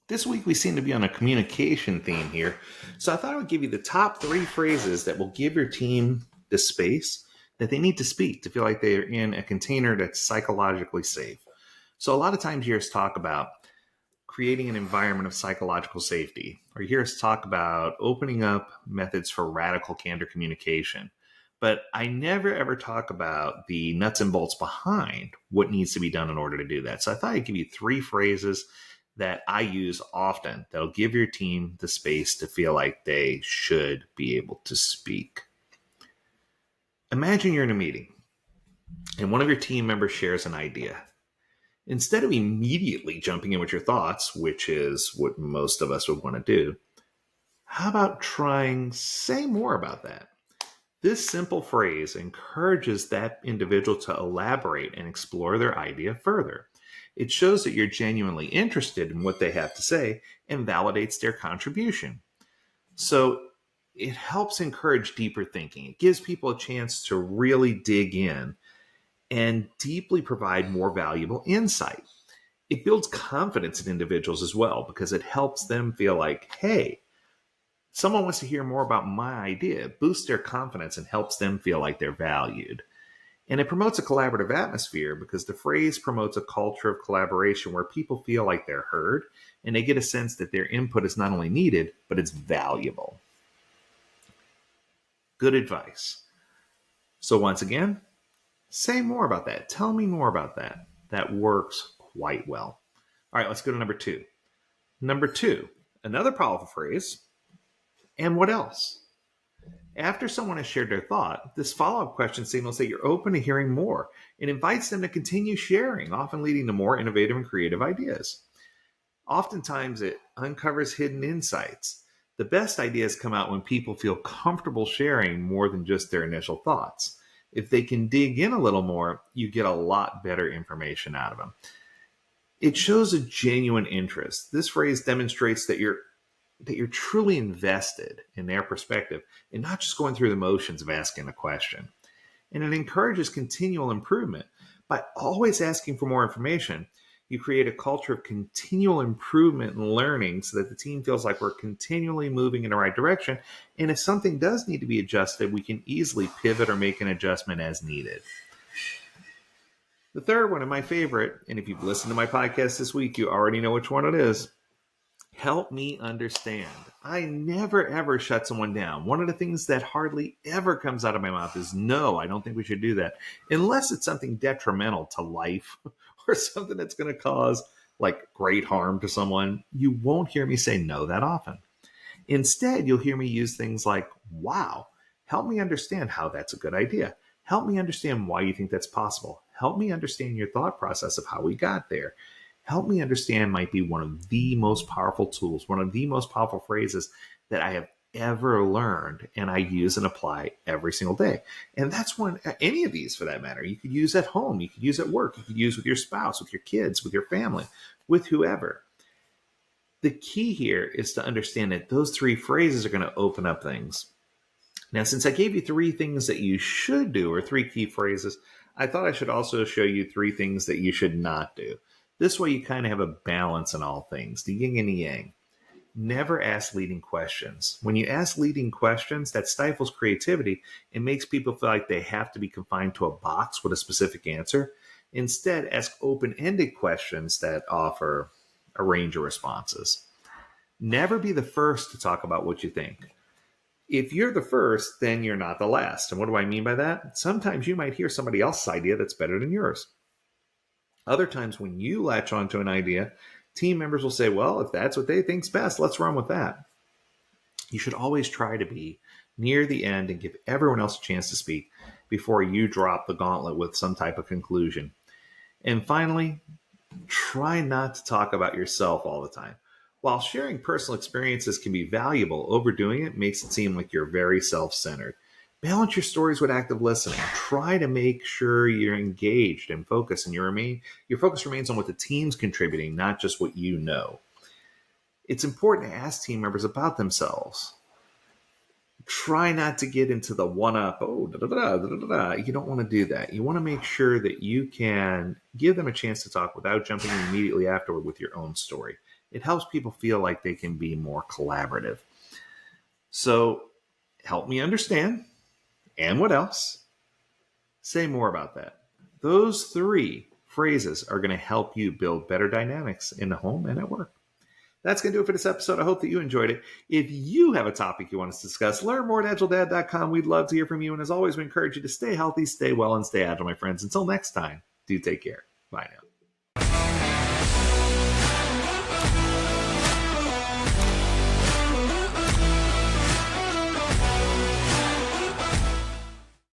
This week we seem to be on a communication theme here, so I thought I would give you the top three phrases that will give your team the space that they need to speak to feel like they're in a container that's psychologically safe. So a lot of times you hear us talk about creating an environment of psychological safety, or you hear us talk about opening up methods for radical candor communication. But I never ever talk about the nuts and bolts behind what needs to be done in order to do that. So I thought I'd give you three phrases that I use often that'll give your team the space to feel like they should be able to speak. Imagine you're in a meeting and one of your team members shares an idea. Instead of immediately jumping in with your thoughts, which is what most of us would want to do, how about trying say more about that? This simple phrase encourages that individual to elaborate and explore their idea further. It shows that you're genuinely interested in what they have to say and validates their contribution. So it helps encourage deeper thinking. It gives people a chance to really dig in and deeply provide more valuable insight. It builds confidence in individuals as well because it helps them feel like, hey, someone wants to hear more about my idea. It boosts their confidence and helps them feel like they're valued. And it promotes a collaborative atmosphere because the phrase promotes a culture of collaboration where people feel like they're heard and they get a sense that their input is not only needed, but it's valuable. Good advice. So once again, say more about that. Tell me more about that. That works quite well. All right, let's go to number two. Number two, another powerful phrase. And what else? After someone has shared their thought, this follow-up question signals that you're open to hearing more and invites them to continue sharing, often leading to more innovative and creative ideas. Oftentimes, it uncovers hidden insights. The best ideas come out when people feel comfortable sharing more than just their initial thoughts. If they can dig in a little more, you get a lot better information out of them. It shows a genuine interest. This phrase demonstrates that you're truly invested in their perspective and not just going through the motions of asking a question. And it encourages continual improvement. By always asking for more information, you create a culture of continual improvement and learning so that the team feels like we're continually moving in the right direction. And if something does need to be adjusted, we can easily pivot or make an adjustment as needed. The third one, and my favorite, and if you've listened to my podcast this week, you already know which one it is. Help me understand. I never ever shut someone down. One of the things that hardly ever comes out of my mouth is no, I don't think we should do that. Unless it's something detrimental to life or something that's going to cause like great harm to someone, you won't hear me say no that often. Instead, you'll hear me use things like, wow, help me understand how that's a good idea. Help me understand why you think that's possible. Help me understand your thought process of how we got there. Help me understand might be one of the most powerful tools, one of the most powerful phrases that I have ever learned and I use and apply every single day. And that's one, any of these for that matter, you could use at home, you could use at work, you could use with your spouse, with your kids, with your family, with whoever. The key here is to understand that those three phrases are going to open up things. Now, since I gave you three things that you should do, or three key phrases, I thought I should also show you three things that you should not do. This way you kind of have a balance in all things, the yin and the yang. Never ask leading questions. When you ask leading questions, that stifles creativity and makes people feel like they have to be confined to a box with a specific answer. Instead, ask open-ended questions that offer a range of responses. Never be the first to talk about what you think. If you're the first, then you're not the last. And what do I mean by that? Sometimes you might hear somebody else's idea that's better than yours. Other times when you latch onto an idea, team members will say, well, if that's what they think's best, let's run with that. You should always try to be near the end and give everyone else a chance to speak before you drop the gauntlet with some type of conclusion. And finally, try not to talk about yourself all the time. While sharing personal experiences can be valuable, overdoing it makes it seem like you're very self-centered. Balance your stories with active listening. Try to make sure you're engaged and focused, and your focus remains on what the team's contributing, not just what you know. It's important to ask team members about themselves. Try not to get into the one-up, You don't want to do that. You want to make sure that you can give them a chance to talk without jumping in immediately afterward with your own story. It helps people feel like they can be more collaborative. So help me understand. And what else? Say more about that. Those three phrases are going to help you build better dynamics in the home and at work. That's going to do it for this episode. I hope that you enjoyed it. If you have a topic you want us to discuss, learn more at AgileDad.com. We'd love to hear from you. And as always, we encourage you to stay healthy, stay well, and stay agile, my friends. Until next time, do take care. Bye now.